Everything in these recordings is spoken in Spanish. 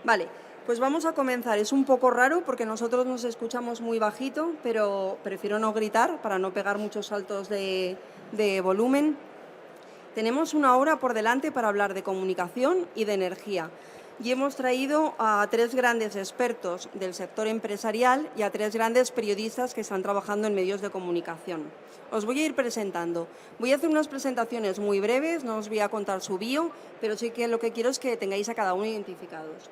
Vale, pues vamos a comenzar. Es un poco raro porque nosotros nos escuchamos muy bajito, pero prefiero no gritar para no pegar muchos saltos de volumen. Tenemos una hora por delante para hablar de comunicación y de energía. Y hemos traído a tres grandes expertos del sector empresarial y a tres grandes periodistas que están trabajando en medios de comunicación. Os voy a ir presentando. Voy a hacer unas presentaciones muy breves, no os voy a contar su bio, pero sí que lo que quiero es que tengáis a cada uno identificados.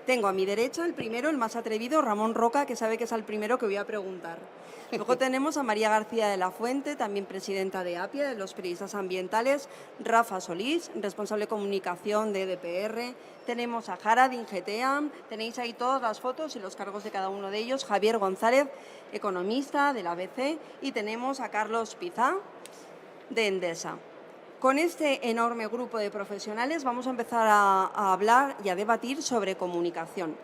Tengo a mi derecha el primero, el más atrevido, Ramón Roca, que sabe que es el primero que voy a preguntar. Luego tenemos a María García de la Fuente, también presidenta de APIA, de los periodistas ambientales, Rafa Solís, responsable de comunicación de EDPR, tenemos a Jara de Ingeteam, tenéis ahí todas las fotos y los cargos de cada uno de ellos, Javier González, economista de la ABC, y tenemos a Carlos Pizá, de Endesa. Con este enorme grupo de profesionales vamos a empezar a hablar y a debatir sobre comunicación.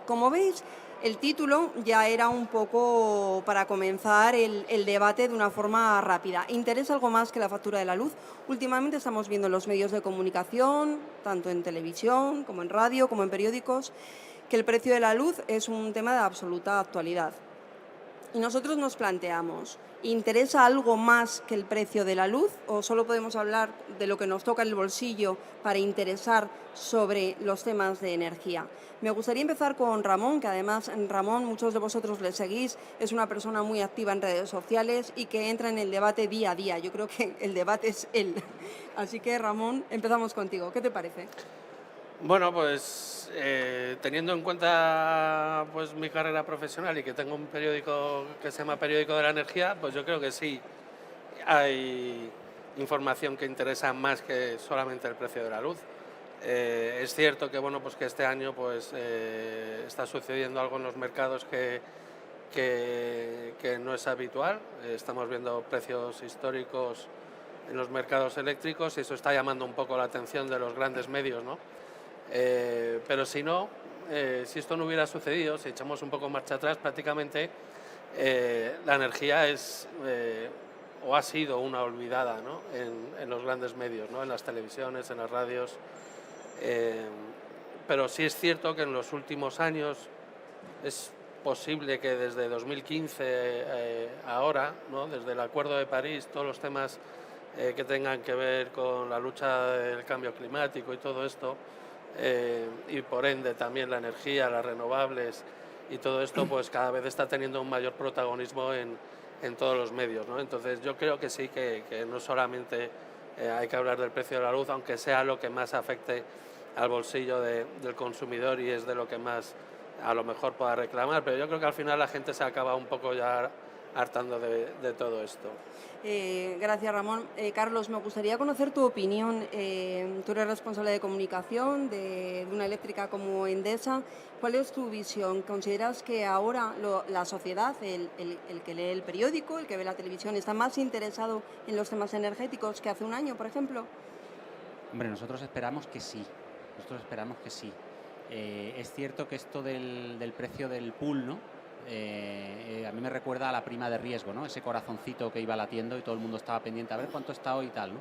Como veis, el título ya era un poco para comenzar el debate de una forma rápida. ¿Interesa algo más que la factura de la luz? Últimamente estamos viendo en los medios de comunicación, tanto en televisión como en radio, como en periódicos, que el precio de la luz es un tema de absoluta actualidad. Y nosotros nos planteamos, ¿interesa algo más que el precio de la luz o solo podemos hablar de lo que nos toca en el bolsillo para interesar sobre los temas de energía? Me gustaría empezar con Ramón, que además Ramón, muchos de vosotros le seguís, es una persona muy activa en redes sociales y que entra en el debate día a día. Yo creo que el debate es él. Así que Ramón, empezamos contigo. ¿Qué te parece? Bueno, pues teniendo en cuenta pues mi carrera profesional y que tengo un periódico que se llama Periódico de la Energía, pues yo creo que sí hay información que interesa más que solamente el precio de la luz. Es cierto que bueno, pues que este año pues está sucediendo algo en los mercados que no es habitual. Estamos viendo precios históricos en los mercados eléctricos y eso está llamando un poco la atención de los grandes medios, ¿no? Pero si no, si esto no hubiera sucedido, si echamos un poco marcha atrás, prácticamente la energía es o ha sido una olvidada, ¿no? en los grandes medios, ¿no? En las televisiones, en las radios. eh, pero sí es cierto que en los últimos años es posible que desde 2015 ahora, ¿no? Desde el Acuerdo de París, todos los temas que tengan que ver con la lucha del cambio climático y todo esto, y por ende también la energía, las renovables y todo esto, pues cada vez está teniendo un mayor protagonismo en todos los medios, ¿no? Entonces yo creo que sí, que no solamente hay que hablar del precio de la luz, aunque sea lo que más afecte al bolsillo del consumidor y es de lo que más a lo mejor pueda reclamar, pero yo creo que al final la gente se acaba un poco ya hartando de todo esto. Gracias, Ramón. Carlos, me gustaría conocer tu opinión. Tú eres responsable de comunicación de una eléctrica como Endesa. ¿Cuál es tu visión? ¿Consideras que ahora la sociedad, el que lee el periódico, el que ve la televisión, está más interesado en los temas energéticos que hace un año, por ejemplo? Hombre, nosotros esperamos que sí. Nosotros esperamos que sí. Es cierto que esto del precio del pool, ¿no? A mí me recuerda a la prima de riesgo, ¿no? Ese corazoncito que iba latiendo y todo el mundo estaba pendiente a ver cuánto está hoy y tal, ¿no?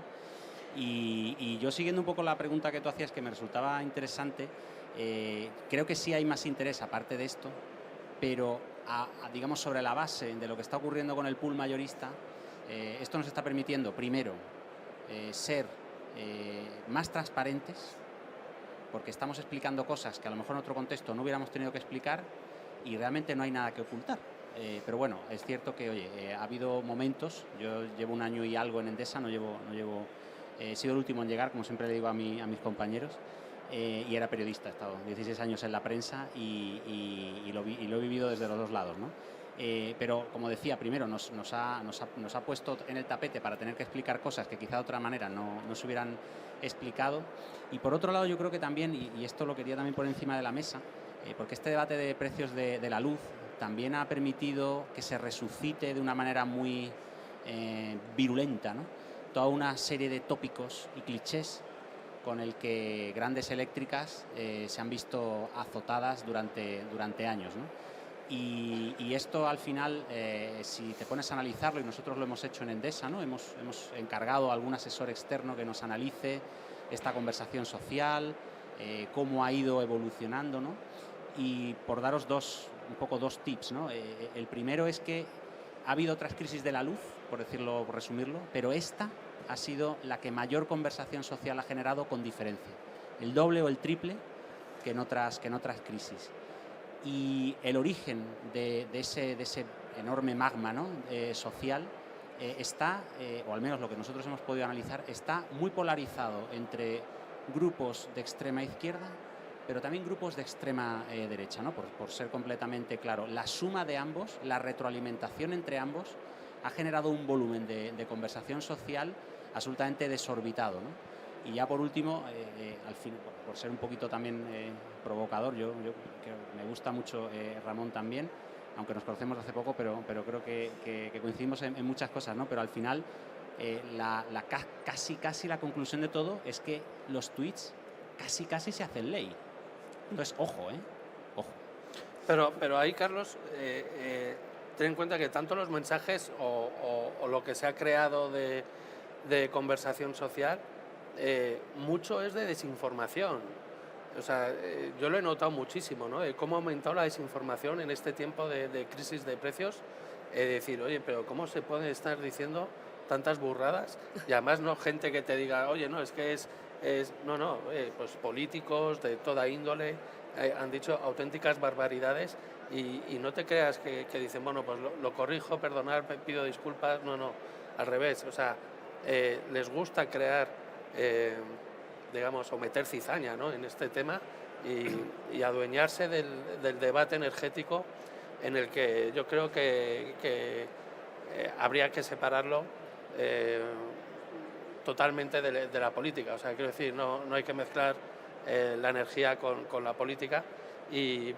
Y yo siguiendo un poco la pregunta que tú hacías, que me resultaba interesante, creo que sí hay más interés aparte de esto, pero digamos sobre la base de lo que está ocurriendo con el pool mayorista, esto nos está permitiendo, primero, ser más transparentes, porque estamos explicando cosas que a lo mejor en otro contexto no hubiéramos tenido que explicar y realmente no hay nada que ocultar. Pero bueno, es cierto que, oye, ha habido momentos, yo llevo un año y algo en Endesa, he sido el último en llegar, como siempre le digo a mis compañeros, y era periodista, he estado 16 años en la prensa y lo he vivido desde los dos lados, ¿no? Pero, como decía, primero nos ha puesto en el tapete para tener que explicar cosas que quizá de otra manera no se hubieran explicado. Y por otro lado, yo creo que también, y esto lo quería también poner encima de la mesa, porque este debate de precios de la luz también ha permitido que se resucite de una manera muy virulenta, ¿no? Toda una serie de tópicos y clichés con el que grandes eléctricas se han visto azotadas durante años, ¿no? Y esto al final, si te pones a analizarlo, y nosotros lo hemos hecho en Endesa, ¿no? Hemos encargado a algún asesor externo que nos analice esta conversación social, cómo ha ido evolucionando, ¿no? Y por daros un poco dos tips, ¿no? El primero es que ha habido otras crisis de la luz, por decirlo, por resumirlo, pero esta ha sido la que mayor conversación social ha generado con diferencia. El doble o el triple que en otras crisis. Y el origen de ese enorme magma, ¿no? Social está, o al menos lo que nosotros hemos podido analizar, está muy polarizado entre grupos de extrema izquierda, pero también grupos de extrema derecha, ¿no? Por ser completamente claro. La suma de ambos, la retroalimentación entre ambos, ha generado un volumen de conversación social absolutamente desorbitado, ¿no? Y ya por último, al fin, por ser un poquito también provocador, yo que me gusta mucho Ramón también, aunque nos conocemos hace poco, pero creo que coincidimos en muchas cosas, ¿no? Pero al final, casi la conclusión de todo es que los tweets casi se hacen ley. Entonces, ojo, ojo. Pero ahí, Carlos, ten en cuenta que tanto los mensajes o lo que se ha creado de conversación social, mucho es de desinformación. O sea, yo lo he notado muchísimo, ¿no? Cómo ha aumentado la desinformación en este tiempo de crisis de precios. Decir, oye, pero ¿cómo se puede estar diciendo tantas burradas? Y además no gente que te diga, oye, no, es que no, pues políticos de toda índole han dicho auténticas barbaridades y no te creas que dicen, bueno, pues lo corrijo, perdonar, pido disculpas. No, al revés. O sea, les gusta crear, digamos, o meter cizaña, ¿no? En este tema y adueñarse del debate energético, en el que yo creo que habría que separarlo totalmente de la política. O sea, quiero decir, no hay que mezclar la energía con la política,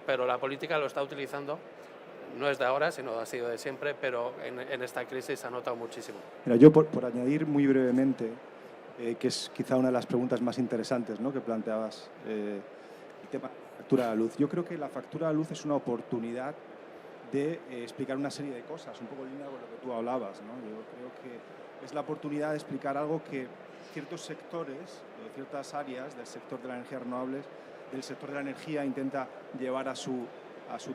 pero la política lo está utilizando, no es de ahora, sino ha sido de siempre, pero en esta crisis se ha notado muchísimo. Mira, yo por añadir muy brevemente, que es quizá una de las preguntas más interesantes, ¿no?, que planteabas, el tema de la factura de la luz. Yo creo que la factura de la luz es una oportunidad de explicar una serie de cosas, un poco en línea con lo que tú hablabas, ¿no? Yo creo que es la oportunidad de explicar algo que ciertos sectores, ciertas áreas del sector de las energías renovables, del sector de la energía, intenta llevar a su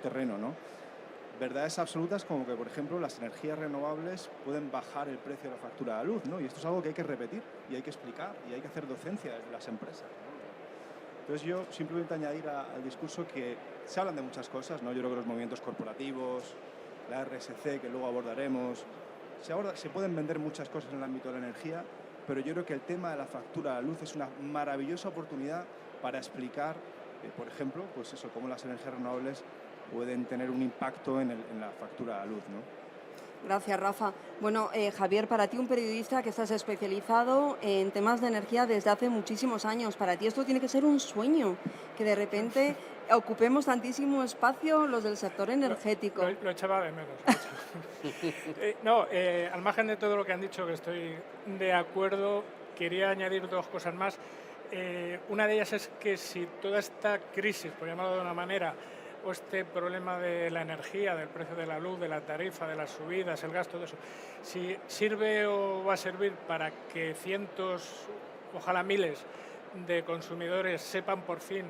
terreno, ¿no? Verdades absolutas como que, por ejemplo, las energías renovables pueden bajar el precio de la factura de la luz, ¿no? Y esto es algo que hay que repetir y hay que explicar y hay que hacer docencia desde las empresas, ¿no? Entonces yo simplemente añadir al discurso que se hablan de muchas cosas, ¿no? Yo creo que los movimientos corporativos, la RSC, que luego abordaremos, se pueden vender muchas cosas en el ámbito de la energía, pero yo creo que el tema de la factura de la luz es una maravillosa oportunidad para explicar, por ejemplo, pues eso, cómo las energías renovables pueden tener un impacto en la factura de la luz, ¿no? Gracias, Rafa. Bueno, Javier, para ti, un periodista que estás especializado en temas de energía desde hace muchísimos años, para ti esto tiene que ser un sueño, que de repente ocupemos tantísimo espacio los del sector energético. Lo echaba de menos. Al margen de todo lo que han dicho, que estoy de acuerdo, quería añadir dos cosas más. Una de ellas es que si toda esta crisis, por llamarlo de una manera, o este problema de la energía, del precio de la luz, de la tarifa, de las subidas, el gasto de eso, si sirve o va a servir para que cientos, ojalá miles, de consumidores sepan por fin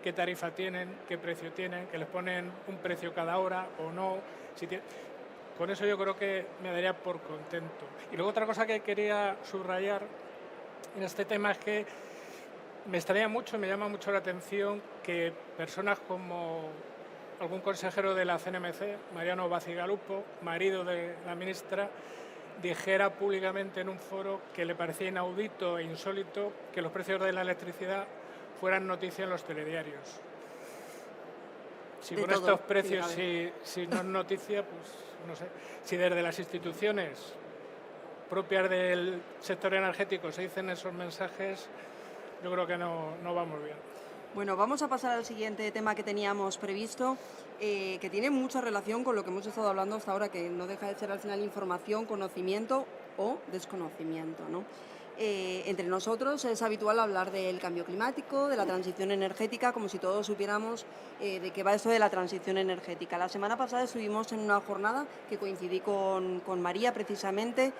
qué tarifa tienen, qué precio tienen, que les ponen un precio cada hora o no, con eso yo creo que me daría por contento. Y luego otra cosa que quería subrayar en este tema es que me extraña mucho, me llama mucho la atención que personas como algún consejero de la CNMC, Mariano Bacigalupo, marido de la ministra, dijera públicamente en un foro que le parecía inaudito e insólito que los precios de la electricidad fueran noticia en los telediarios. Si con estos precios, si no es noticia, pues no sé. Si desde las instituciones propias del sector energético se dicen esos mensajes, yo creo que no vamos bien. Bueno, vamos a pasar al siguiente tema que teníamos previsto, que tiene mucha relación con lo que hemos estado hablando hasta ahora, que no deja de ser al final información, conocimiento o desconocimiento, ¿no? Entre nosotros es habitual hablar del cambio climático, de la transición energética, como si todos supiéramos de qué va esto de la transición energética. La semana pasada estuvimos en una jornada que coincidí con María precisamente,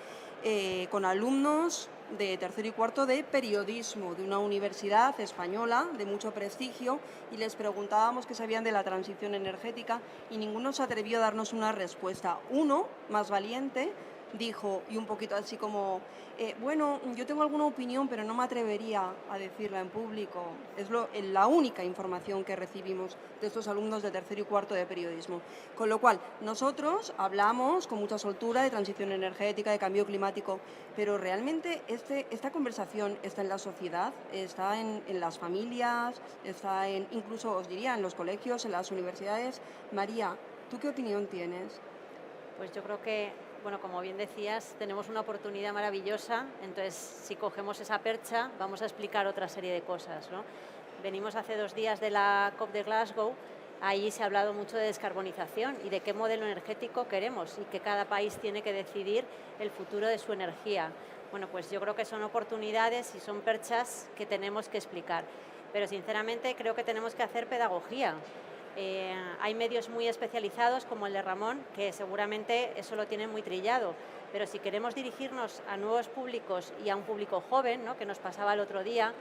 con alumnos de tercero y cuarto de periodismo de una universidad española de mucho prestigio, y les preguntábamos qué sabían de la transición energética y ninguno se atrevió a darnos una respuesta. Uno, más valiente, dijo, y un poquito así como, bueno, yo tengo alguna opinión, pero no me atrevería a decirla en público. Es la única información que recibimos de estos alumnos de tercero y cuarto de periodismo. Con lo cual, nosotros hablamos con mucha soltura de transición energética, de cambio climático, pero realmente esta conversación está en la sociedad, está en las familias, está incluso, os diría, en los colegios, en las universidades. María, ¿tú qué opinión tienes? Pues yo creo que, bueno, como bien decías, tenemos una oportunidad maravillosa, entonces si cogemos esa percha vamos a explicar otra serie de cosas, ¿no? Venimos hace 2 días de la COP de Glasgow, ahí se ha hablado mucho de descarbonización y de qué modelo energético queremos y que cada país tiene que decidir el futuro de su energía. Bueno, pues yo creo que son oportunidades y son perchas que tenemos que explicar, pero sinceramente creo que tenemos que hacer pedagogía. Hay medios muy especializados como el de Ramón, que seguramente eso lo tienen muy trillado, pero si queremos dirigirnos a nuevos públicos y a un público joven, ¿no?, que nos pasaba el otro día,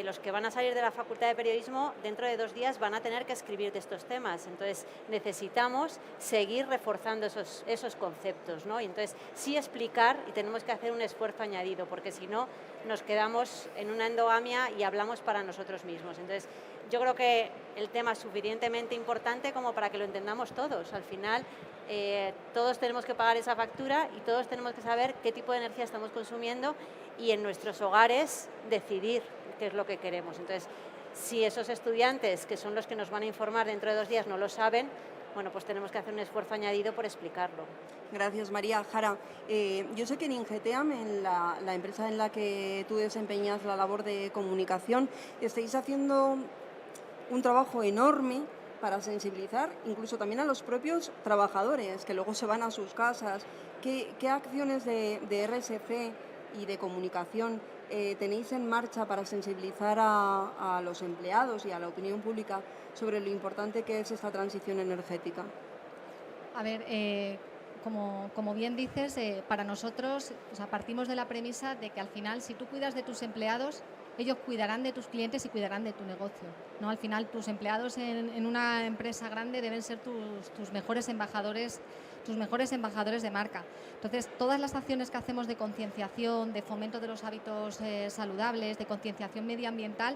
los que van a salir de la Facultad de Periodismo dentro de 2 días van a tener que escribir de estos temas, entonces necesitamos seguir reforzando esos conceptos, ¿no? Y entonces sí explicar, y tenemos que hacer un esfuerzo añadido, porque si no nos quedamos en una endogamia y hablamos para nosotros mismos. Entonces yo creo que el tema es suficientemente importante como para que lo entendamos todos. Al final todos tenemos que pagar esa factura y todos tenemos que saber qué tipo de energía estamos consumiendo y en nuestros hogares decidir qué es lo que queremos. Entonces, si esos estudiantes, que son los que nos van a informar dentro de 2 días, no lo saben, bueno, pues tenemos que hacer un esfuerzo añadido por explicarlo. Gracias, María. Jara, yo sé que en Ingeteam, en la empresa en la que tú desempeñas la labor de comunicación, estáis haciendo un trabajo enorme para sensibilizar incluso también a los propios trabajadores que luego se van a sus casas. ¿Qué acciones de RSC y de comunicación tenéis en marcha para sensibilizar a los empleados y a la opinión pública sobre lo importante que es esta transición energética? A ver, como bien dices, para nosotros, o sea, partimos de la premisa de que al final, si tú cuidas de tus empleados, ellos cuidarán de tus clientes y cuidarán de tu negocio, ¿no? Al final, tus empleados en una empresa grande deben ser tus mejores embajadores de marca. Entonces, todas las acciones que hacemos de concienciación, de fomento de los hábitos saludables, de concienciación medioambiental,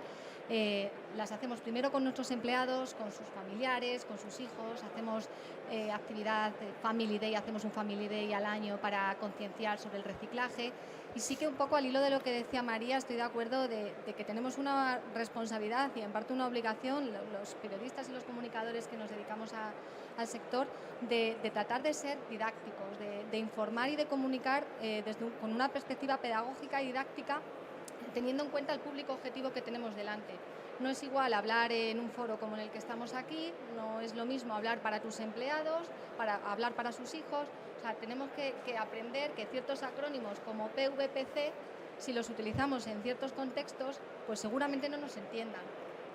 las hacemos primero con nuestros empleados, con sus familiares, con sus hijos. Hacemos actividad Family Day, hacemos un Family Day al año para concienciar sobre el reciclaje. Y sí que un poco al hilo de lo que decía María, estoy de acuerdo de que tenemos una responsabilidad y en parte una obligación, los periodistas y los comunicadores que nos dedicamos al sector, de tratar de ser didácticos, de informar y de comunicar con una perspectiva pedagógica y didáctica, teniendo en cuenta el público objetivo que tenemos delante. No es igual hablar en un foro como en el que estamos aquí, no es lo mismo hablar para tus empleados, hablar para sus hijos. O sea, tenemos que aprender que ciertos acrónimos como PVPC, si los utilizamos en ciertos contextos, pues seguramente no nos entiendan.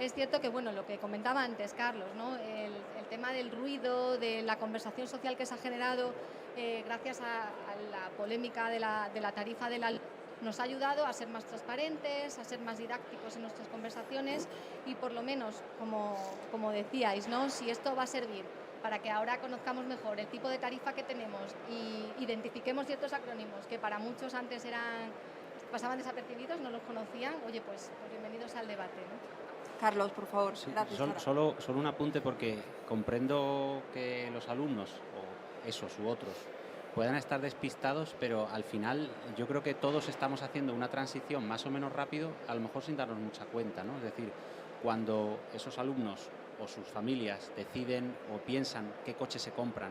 Es cierto que, bueno, lo que comentaba antes Carlos, ¿no?, el tema del ruido, de la conversación social que se ha generado gracias a la polémica de la tarifa de la luz, nos ha ayudado a ser más transparentes, a ser más didácticos en nuestras conversaciones y por lo menos, como decíais, ¿no?, si esto va a servir para que ahora conozcamos mejor el tipo de tarifa que tenemos y identifiquemos ciertos acrónimos que para muchos antes pasaban desapercibidos, no los conocían, oye, pues bienvenidos al debate, ¿no? Carlos, por favor. Sí, Gracias. solo un apunte, porque comprendo que los alumnos, o esos u otros, puedan estar despistados, pero al final yo creo que todos estamos haciendo una transición más o menos rápido, a lo mejor sin darnos mucha cuenta, ¿no? Es decir, cuando esos alumnos o sus familias deciden o piensan qué coche se compran,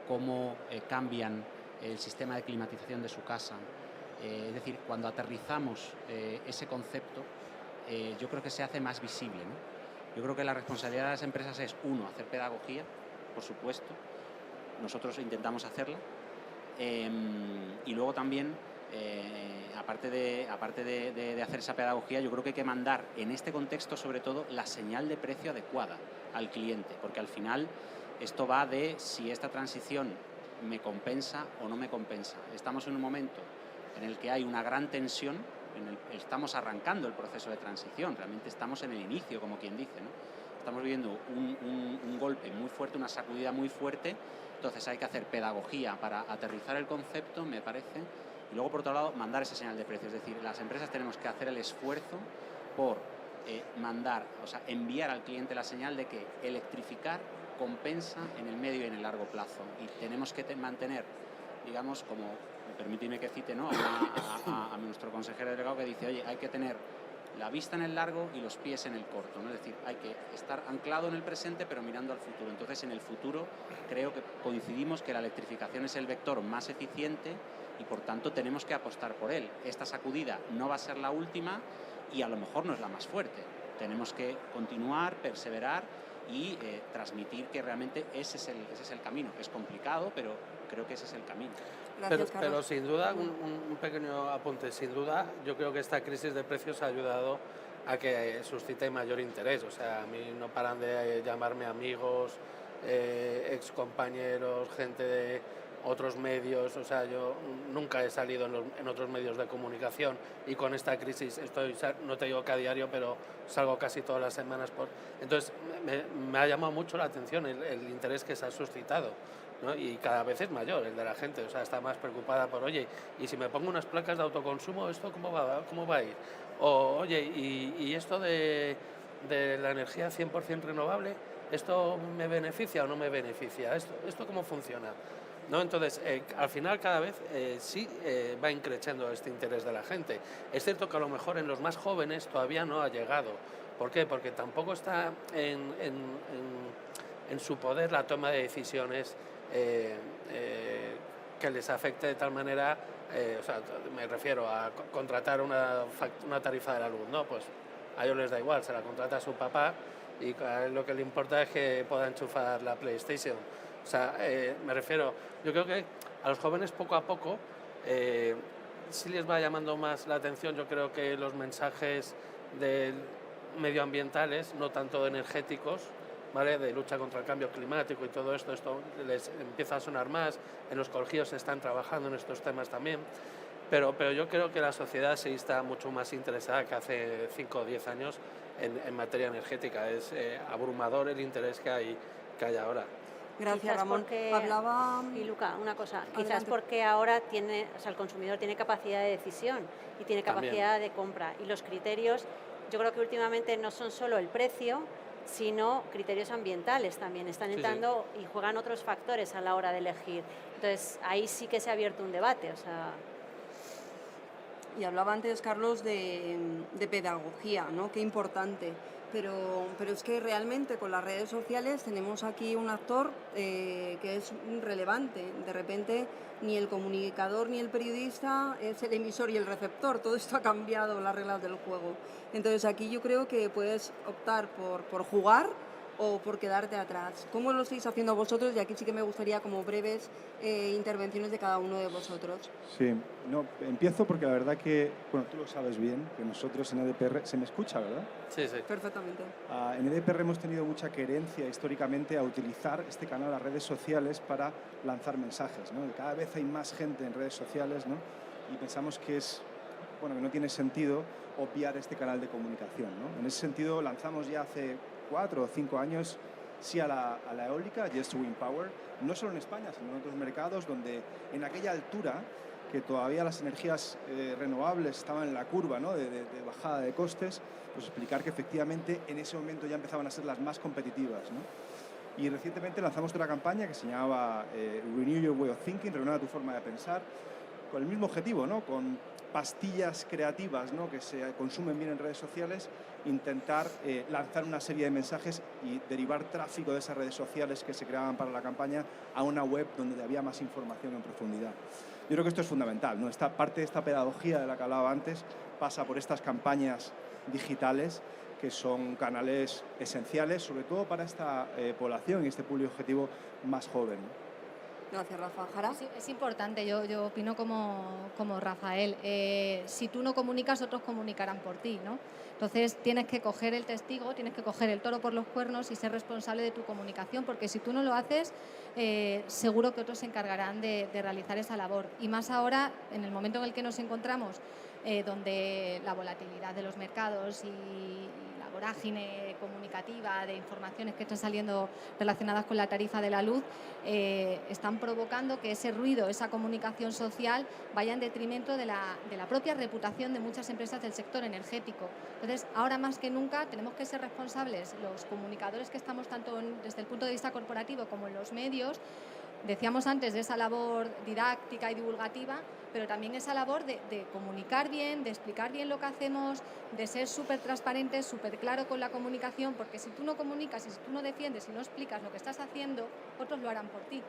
cómo cambian el sistema de climatización de su casa, es decir, cuando aterrizamos ese concepto, yo creo que se hace más visible, ¿no? Yo creo que la responsabilidad de las empresas es, uno, hacer pedagogía, por supuesto, nosotros intentamos hacerla, y luego también aparte de hacer esa pedagogía, yo creo que hay que mandar en este contexto sobre todo la señal de precio adecuada al cliente, porque al final esto va de si esta transición me compensa o no me compensa. Estamos en un momento en el que hay una gran tensión, estamos arrancando el proceso de transición, realmente estamos en el inicio, como quien dice, ¿no? Estamos viviendo un golpe muy fuerte, una sacudida muy fuerte, entonces hay que hacer pedagogía para aterrizar el concepto, me parece, y luego por otro lado mandar esa señal de precio, es decir, las empresas tenemos que hacer el esfuerzo por enviar al cliente la señal de que electrificar compensa en el medio y en el largo plazo, y tenemos que mantener, digamos, como, permíteme que cite, ¿no?, a nuestro consejero delegado que dice, oye, hay que tener la vista en el largo y los pies en el corto, ¿no? Es decir, hay que estar anclado en el presente pero mirando al futuro. Entonces, en el futuro creo que coincidimos que la electrificación es el vector más eficiente y por tanto tenemos que apostar por él. Esta sacudida no va a ser la última y a lo mejor no es la más fuerte. Tenemos que continuar, perseverar y transmitir que realmente ese es el camino. Es complicado, pero creo que ese es el camino. Gracias, pero sin duda, un pequeño apunte, sin duda, yo creo que esta crisis de precios ha ayudado a que suscite mayor interés. O sea, a mí no paran de llamarme amigos, ex compañeros, gente de otros medios. O sea, yo nunca he salido en otros medios de comunicación y con esta crisis no te digo que a diario, pero salgo casi todas las semanas. Entonces, me ha llamado mucho la atención el interés que se ha suscitado, ¿no? Y cada vez es mayor el de la gente, o sea, está más preocupada por, oye, y si me pongo unas placas de autoconsumo, ¿esto cómo va a ir? O, oye, y esto de la energía 100% renovable, ¿esto me beneficia o no me beneficia? ¿Esto cómo funciona? ¿No? Entonces, al final cada vez va increciendo este interés de la gente. Es cierto que a lo mejor en los más jóvenes todavía no ha llegado. ¿Por qué? Porque tampoco está en su poder la toma de decisiones que les afecte de tal manera, o sea, me refiero a contratar una tarifa de la luz, ¿no? Pues a ellos les da igual, se la contrata a su papá y a él lo que le importa es que pueda enchufar la PlayStation. O sea, me refiero, yo creo que a los jóvenes poco a poco sí les va llamando más la atención, yo creo que los mensajes medioambientales, no tanto energéticos, ¿vale?, de lucha contra el cambio climático y todo esto les empieza a sonar más. En los colegios se están trabajando en estos temas también, pero yo creo que la sociedad sí está mucho más interesada que hace 5 o 10 años en materia energética. Es abrumador el interés que hay ahora. Gracias, Quizás Ramón. Hablaba... Y Luca, una cosa, Adelante. quizás porque ahora el consumidor tiene capacidad de decisión y tiene capacidad También. de compra, y los criterios, yo creo que últimamente no son solo el precio, sino criterios ambientales también, están entrando y juegan otros factores a la hora de elegir. Entonces, ahí sí que se ha abierto un debate, o sea... Y hablaba antes, Carlos, de pedagogía, ¿no? Qué importante. Pero es que realmente con las redes sociales tenemos aquí un actor que es relevante. De repente ni el comunicador ni el periodista es el emisor y el receptor. Todo esto ha cambiado las reglas del juego. Entonces aquí yo creo que puedes optar por jugar o por quedarte atrás. ¿Cómo lo estáis haciendo vosotros? Y aquí sí que me gustaría como breves intervenciones de cada uno de vosotros. Sí, no, empiezo porque la verdad que, bueno, tú lo sabes bien, que nosotros en EDPR, se me escucha, ¿verdad? Sí. Perfectamente. En EDPR hemos tenido mucha querencia históricamente a utilizar este canal, las redes sociales, para lanzar mensajes, ¿no? Cada vez hay más gente en redes sociales, ¿no? Y pensamos que que no tiene sentido obviar este canal de comunicación, ¿no? En ese sentido lanzamos ya hace 4 o 5 años sí a la eólica, Yes to Wind Power, no solo en España, sino en otros mercados donde en aquella altura que todavía las energías renovables estaban en la curva, ¿no?, de bajada de costes, pues explicar que efectivamente en ese momento ya empezaban a ser las más competitivas, ¿no? Y recientemente lanzamos otra campaña que se llamaba Renew Your Way of Thinking, renueva tu forma de pensar, con el mismo objetivo, ¿no?, con pastillas creativas, ¿no?, que se consumen bien en redes sociales, intentar lanzar una serie de mensajes y derivar tráfico de esas redes sociales que se creaban para la campaña a una web donde había más información en profundidad. Yo creo que esto es fundamental, ¿no? Parte de esta pedagogía de la que hablaba antes pasa por estas campañas digitales que son canales esenciales, sobre todo para esta población y este público objetivo más joven, ¿no? Gracias, Rafa. Jara. Es importante, yo opino como Rafael. Si tú no comunicas, otros comunicarán por ti, ¿no? Entonces tienes que coger el testigo, tienes que coger el toro por los cuernos y ser responsable de tu comunicación, porque si tú no lo haces, seguro que otros se encargarán de realizar esa labor. Y más ahora, en el momento en el que nos encontramos, donde la volatilidad de los mercados y la vorágine comunicativa de informaciones que están saliendo relacionadas con la tarifa de la luz, están provocando que ese ruido, esa comunicación social vaya en detrimento de la propia reputación de muchas empresas del sector energético. Entonces, ahora más que nunca tenemos que ser responsables, los comunicadores que estamos tanto desde el punto de vista corporativo como en los medios. Decíamos antes de esa labor didáctica y divulgativa, pero también esa labor de comunicar bien, de explicar bien lo que hacemos, de ser súper transparentes, súper claro con la comunicación, porque si tú no comunicas y si tú no defiendes y no explicas lo que estás haciendo, otros lo harán por ti.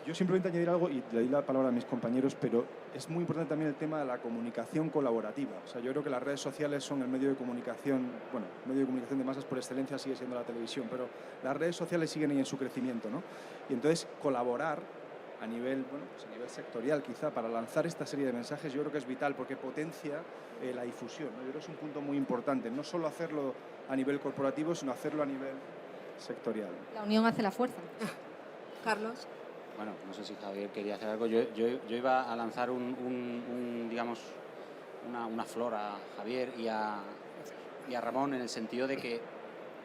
Yo simplemente añadir algo y le doy la palabra a mis compañeros, pero es muy importante también el tema de la comunicación colaborativa. O sea, yo creo que las redes sociales son el medio de comunicación, bueno, el medio de comunicación de masas por excelencia sigue siendo la televisión, pero las redes sociales siguen ahí en su crecimiento, ¿no? Y entonces colaborar a nivel, bueno, pues a nivel sectorial quizá para lanzar esta serie de mensajes yo creo que es vital porque potencia la difusión, ¿no? Yo creo que es un punto muy importante, no solo hacerlo a nivel corporativo, sino hacerlo a nivel sectorial. La unión hace la fuerza. Carlos. Bueno, no sé si Javier quería hacer algo. Yo iba a lanzar digamos, una flor a Javier y a Ramón en el sentido de que,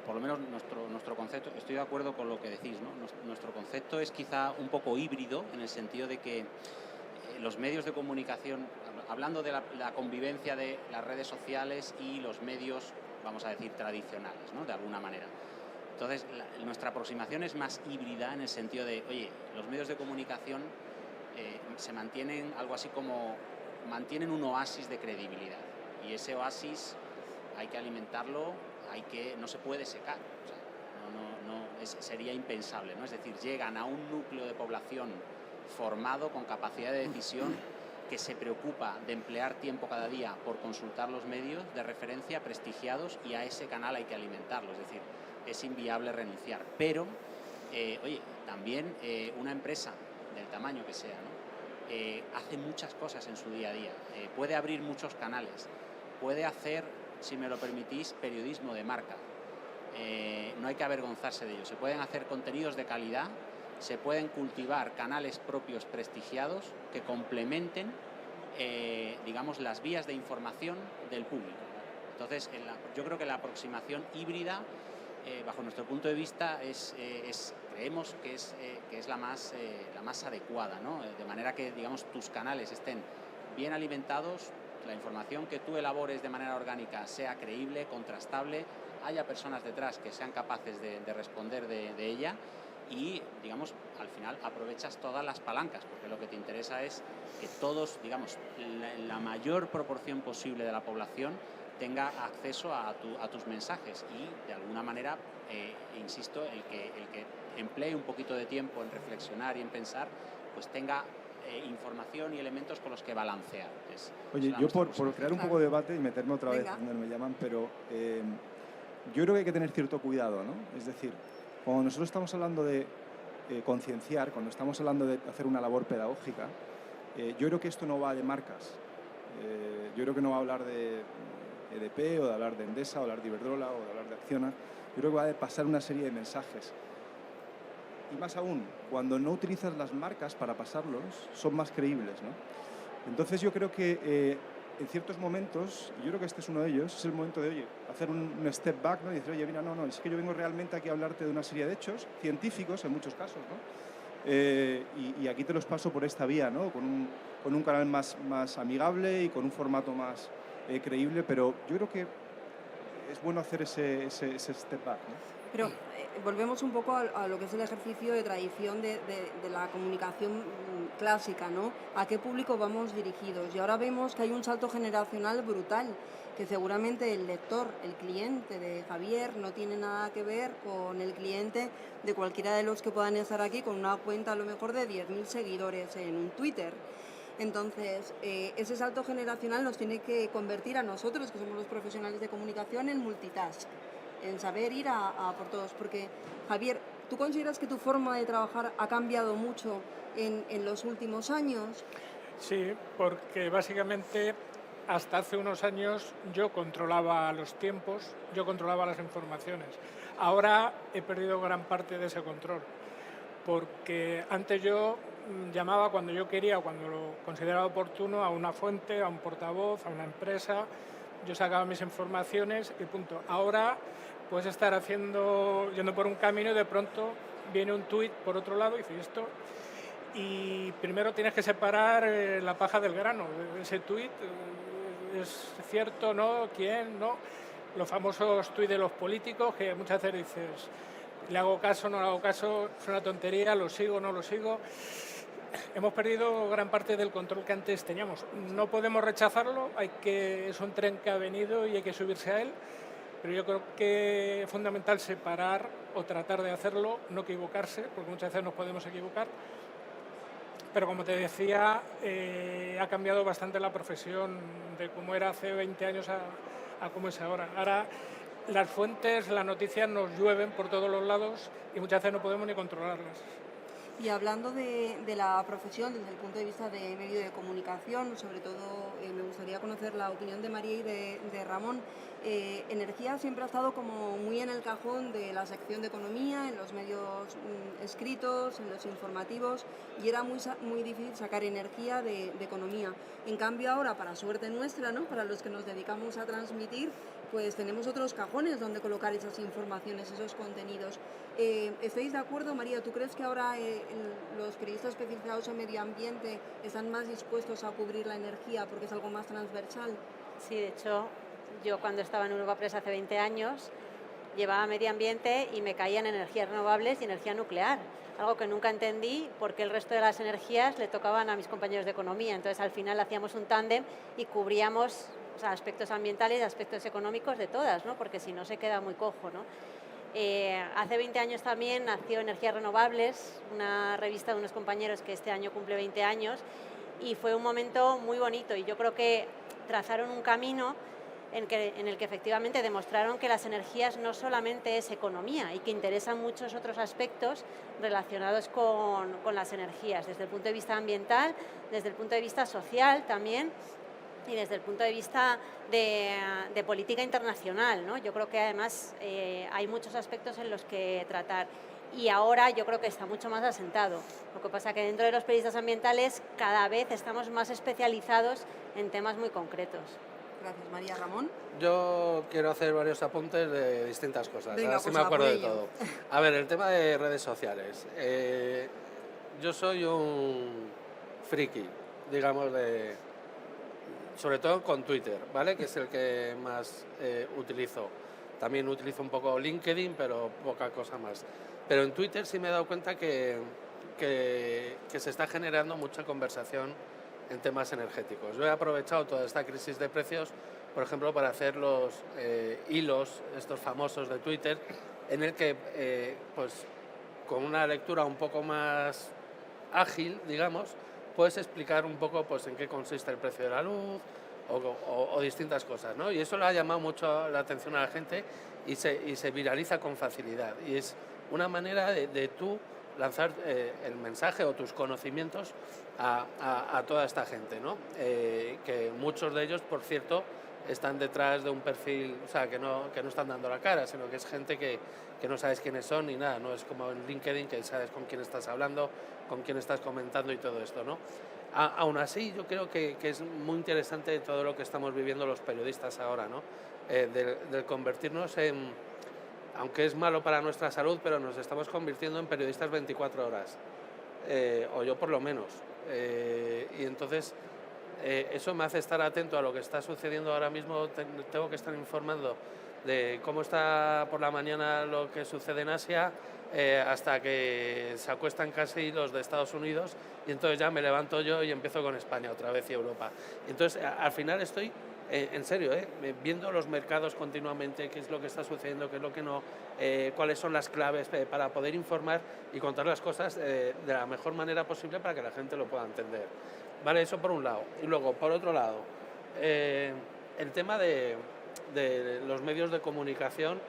por lo menos nuestro concepto, estoy de acuerdo con lo que decís, ¿no? Nuestro concepto es quizá un poco híbrido en el sentido de que los medios de comunicación, hablando de la convivencia de las redes sociales y los medios, vamos a decir, tradicionales, ¿no? De alguna manera. Entonces, nuestra aproximación es más híbrida en el sentido de, oye, los medios de comunicación se mantienen algo así como, mantienen un oasis de credibilidad y ese oasis hay que alimentarlo, no se puede secar, o sea, sería impensable, ¿no? Es decir, llegan a un núcleo de población formado con capacidad de decisión que se preocupa de emplear tiempo cada día por consultar los medios de referencia prestigiados y a ese canal hay que alimentarlo, es decir, es inviable renunciar. Pero, oye, también una empresa del tamaño que sea, ¿no? Hace muchas cosas en su día a día, puede abrir muchos canales, puede hacer, si me lo permitís, periodismo de marca. No hay que avergonzarse de ello. Se pueden hacer contenidos de calidad, se pueden cultivar canales propios prestigiados que complementen, digamos, las vías de información del público. Entonces, yo creo que la aproximación híbrida, bajo nuestro punto de vista, creemos que es la más adecuada, ¿no? De manera que, digamos, tus canales estén bien alimentados, la información que tú elabores de manera orgánica sea creíble, contrastable, haya personas detrás que sean capaces de responder de ella y, digamos, al final aprovechas todas las palancas, porque lo que te interesa es que todos, digamos, la mayor proporción posible de la población tenga acceso a tus mensajes y, de alguna manera, insisto, el que emplee un poquito de tiempo en reflexionar y en pensar, pues tenga información y elementos con los que balancear. Oye, yo por crear un poco de debate y meterme otra vez donde me llaman, pero yo creo que hay que tener cierto cuidado, ¿no? Es decir, cuando nosotros estamos hablando de concienciar, cuando estamos hablando de hacer una labor pedagógica, yo creo que esto no va de marcas. Yo creo que no va a hablar de EDP o de hablar de Endesa o de hablar de Iberdrola o de hablar de Acciona. Yo creo que va a pasar una serie de mensajes. Y más aún, cuando no utilizas las marcas para pasarlos, son más creíbles, ¿no? Entonces yo creo que en ciertos momentos, y yo creo que este es uno de ellos, es el momento de, oye, hacer un step back, ¿no? Y decir, oye, mira, no, es que yo vengo realmente aquí a hablarte de una serie de hechos científicos en muchos casos, ¿no? Y aquí te los paso por esta vía, ¿no? Con un canal más amigable y con un formato más creíble, pero yo creo que es bueno hacer ese step back, ¿no? Pero volvemos un poco a lo que es el ejercicio de tradición de la comunicación clásica, ¿no? ¿A qué público vamos dirigidos? Y ahora vemos que hay un salto generacional brutal, que seguramente el lector, el cliente de Javier no tiene nada que ver con el cliente de cualquiera de los que puedan estar aquí con una cuenta a lo mejor de 10.000 seguidores en un Twitter. Entonces, ese salto generacional nos tiene que convertir a nosotros, que somos los profesionales de comunicación, en multitask, en saber ir a por todos. Porque, Javier, ¿Tú consideras que tu forma de trabajar ha cambiado mucho en los últimos años? Sí, porque básicamente hasta hace unos años yo controlaba los tiempos, yo controlaba las informaciones. Ahora he perdido gran parte de ese control, porque antes yo llamaba cuando yo quería, cuando lo consideraba oportuno, a una fuente, a un portavoz, a una empresa, yo sacaba mis informaciones y punto. Ahora puedes estar yendo por un camino y de pronto viene un tuit por otro lado y dices esto. Y primero tienes que separar la paja del grano. Ese tuit es cierto, ¿no? ¿Quién? ¿No? Los famosos tuits de los políticos que muchas veces dices, le hago caso, no le hago caso, es una tontería, lo sigo, no lo sigo. Hemos perdido gran parte del control que antes teníamos. No podemos rechazarlo, es un tren que ha venido y hay que subirse a él, pero yo creo que es fundamental separar o tratar de hacerlo, no equivocarse, porque muchas veces nos podemos equivocar. Pero como te decía, ha cambiado bastante la profesión de cómo era hace 20 años a cómo es ahora. Ahora las fuentes, las noticias nos llueven por todos los lados y muchas veces no podemos ni controlarlas. Y hablando de la profesión desde el punto de vista de medio de comunicación, sobre todo me gustaría conocer la opinión de María y de Ramón. Energía siempre ha estado como muy en el cajón de la sección de economía, en los medios escritos, en los informativos, y era muy difícil sacar energía de economía. En cambio ahora, para suerte nuestra, ¿no? Para los que nos dedicamos a transmitir, pues tenemos otros cajones donde colocar esas informaciones, esos contenidos. ¿Estáis de acuerdo, María? ¿Tú crees que ahora los periodistas especializados en medio ambiente están más dispuestos a cubrir la energía porque es algo más transversal? Sí, de hecho, yo cuando estaba en Europa Press hace 20 años llevaba medio ambiente y me caían energías renovables y energía nuclear, algo que nunca entendí porque el resto de las energías le tocaban a mis compañeros de economía. Entonces al final hacíamos un tándem y cubríamos, o sea, aspectos ambientales y aspectos económicos de todas, ¿no? Porque si no se queda muy cojo, ¿no? Hace 20 años también nació Energías Renovables, una revista de unos compañeros que este año cumple 20 años, y fue un momento muy bonito y yo creo que trazaron un camino en el que efectivamente demostraron que las energías no solamente es economía y que interesan muchos otros aspectos relacionados con las energías, desde el punto de vista ambiental, desde el punto de vista social también, y desde el punto de vista de política internacional, ¿no? Yo creo que además hay muchos aspectos en los que tratar y ahora yo creo que está mucho más asentado. Lo que pasa es que dentro de los periodistas ambientales cada vez estamos más especializados en temas muy concretos. Gracias, María. Ramón. Yo quiero hacer varios apuntes de distintas cosas, Venga, así pues me acuerdo a de por ello. todo. A ver, el tema de redes sociales. Yo soy un friki, digamos, sobre todo con Twitter, ¿vale? Que es el que más utilizo. También utilizo un poco LinkedIn, pero poca cosa más. Pero en Twitter sí me he dado cuenta que se está generando mucha conversación en temas energéticos. Yo he aprovechado toda esta crisis de precios, por ejemplo, para hacer los hilos, estos famosos de Twitter, en el que, pues, con una lectura un poco más ágil, digamos, puedes explicar un poco, pues, en qué consiste el precio de la luz o distintas cosas, ¿no? Y eso le ha llamado mucho la atención a la gente y se viraliza con facilidad. Y es una manera de tú lanzar el mensaje o tus conocimientos a toda esta gente, ¿no? Que muchos de ellos, por cierto, están detrás de un perfil, o sea, que no están dando la cara, sino que es gente que no sabes quiénes son ni nada, no es como en LinkedIn que sabes con quién estás hablando, con quién estás comentando y todo esto, ¿no? Aún así, yo creo que es muy interesante todo lo que estamos viviendo los periodistas ahora, ¿no? Del convertirnos en, aunque es malo para nuestra salud, pero nos estamos convirtiendo en periodistas 24 horas, o yo por lo menos. Y entonces eso me hace estar atento a lo que está sucediendo ahora mismo. Tengo que estar informando de cómo está por la mañana lo que sucede en Asia, hasta que se acuestan casi los de Estados Unidos, y entonces ya me levanto yo y empiezo con España otra vez y Europa. Entonces al final estoy, en serio, viendo los mercados continuamente, qué es lo que está sucediendo, qué es lo que no, cuáles son las claves para poder informar y contar las cosas de la mejor manera posible para que la gente lo pueda entender. Vale, eso por un lado. Y luego, por otro lado, el tema de los medios de comunicación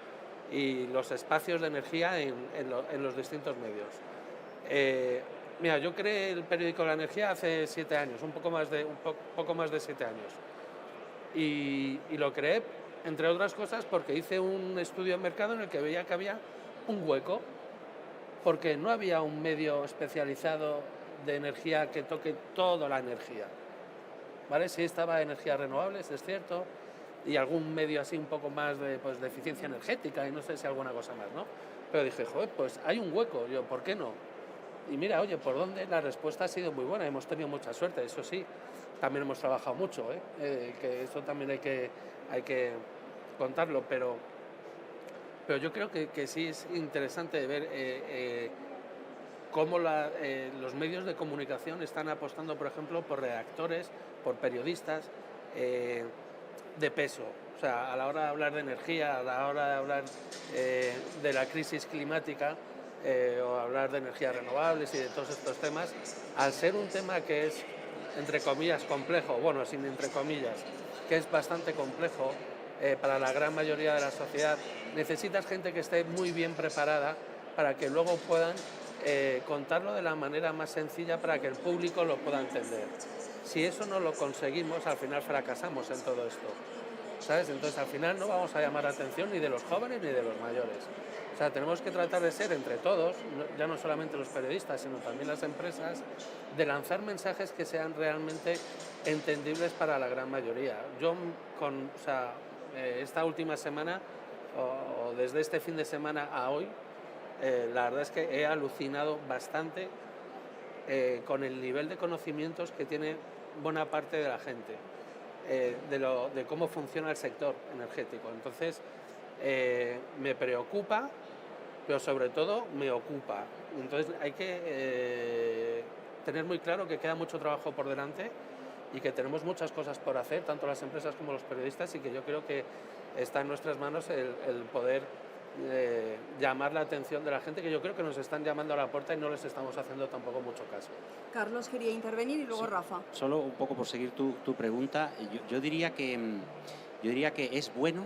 y los espacios de energía en los distintos medios. Mira, yo creé el periódico La Energía hace 7 años, un poco más de 7 años. Y lo creé, entre otras cosas, porque hice un estudio de mercado en el que veía que había un hueco, porque no había un medio especializado de energía que toque toda la energía. ¿Vale? Sí estaba energías renovables, es cierto, y algún medio así un poco más de eficiencia energética y no sé si alguna cosa más, ¿no? Pero dije, joder, pues hay un hueco, yo, ¿por qué no? Y mira, oye, ¿por dónde? La respuesta ha sido muy buena, hemos tenido mucha suerte, eso sí, también hemos trabajado mucho, que eso también hay que contarlo, pero yo creo que sí es interesante ver cómo los medios de comunicación están apostando, por ejemplo, por redactores, por periodistas de peso. O sea, a la hora de hablar de energía, a la hora de hablar de la crisis climática, o hablar de energías renovables y de todos estos temas, al ser un tema que es, entre comillas, complejo, bueno, sin entre comillas, que es bastante complejo para la gran mayoría de la sociedad, necesitas gente que esté muy bien preparada para que luego puedan contarlo de la manera más sencilla para que el público lo pueda entender. Si eso no lo conseguimos, al final fracasamos en todo esto, ¿sabes? Entonces al final no vamos a llamar la atención ni de los jóvenes ni de los mayores. O sea, tenemos que tratar de ser entre todos, ya no solamente los periodistas, sino también las empresas, de lanzar mensajes que sean realmente entendibles para la gran mayoría. Yo, esta última semana, o desde este fin de semana a hoy, la verdad es que he alucinado bastante con el nivel de conocimientos que tiene buena parte de la gente, de cómo funciona el sector energético. Entonces, me preocupa, pero sobre todo me ocupa. Entonces, hay que tener muy claro que queda mucho trabajo por delante y que tenemos muchas cosas por hacer, tanto las empresas como los periodistas, y que yo creo que está en nuestras manos el poder llamar la atención de la gente, que yo creo que nos están llamando a la puerta y no les estamos haciendo tampoco mucho caso. Carlos quería intervenir y luego Sí, Rafa. solo un poco por seguir tu pregunta, yo diría que es bueno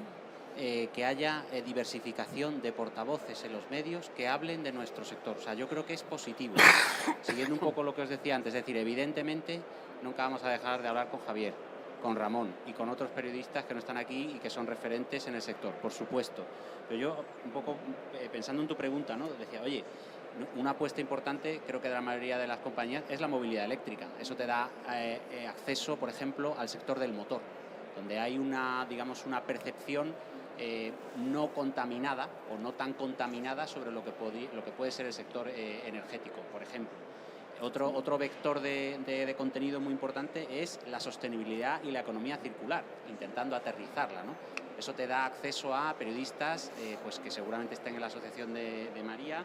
que haya diversificación de portavoces en los medios que hablen de nuestro sector. O sea, yo creo que es positivo. Siguiendo un poco lo que os decía antes, es decir, evidentemente nunca vamos a dejar de hablar con Javier, con Ramón y con otros periodistas que no están aquí y que son referentes en el sector, por supuesto. Pero yo, un poco pensando en tu pregunta, ¿no? Decía, oye, una apuesta importante, creo que de la mayoría de las compañías, es la movilidad eléctrica. Eso te da acceso, por ejemplo, al sector del motor, donde hay una percepción no contaminada o no tan contaminada sobre lo que puede ser el sector energético, por ejemplo. Otro vector de contenido muy importante es la sostenibilidad y la economía circular, intentando aterrizarla, ¿no? Eso te da acceso a periodistas pues que seguramente estén en la Asociación de María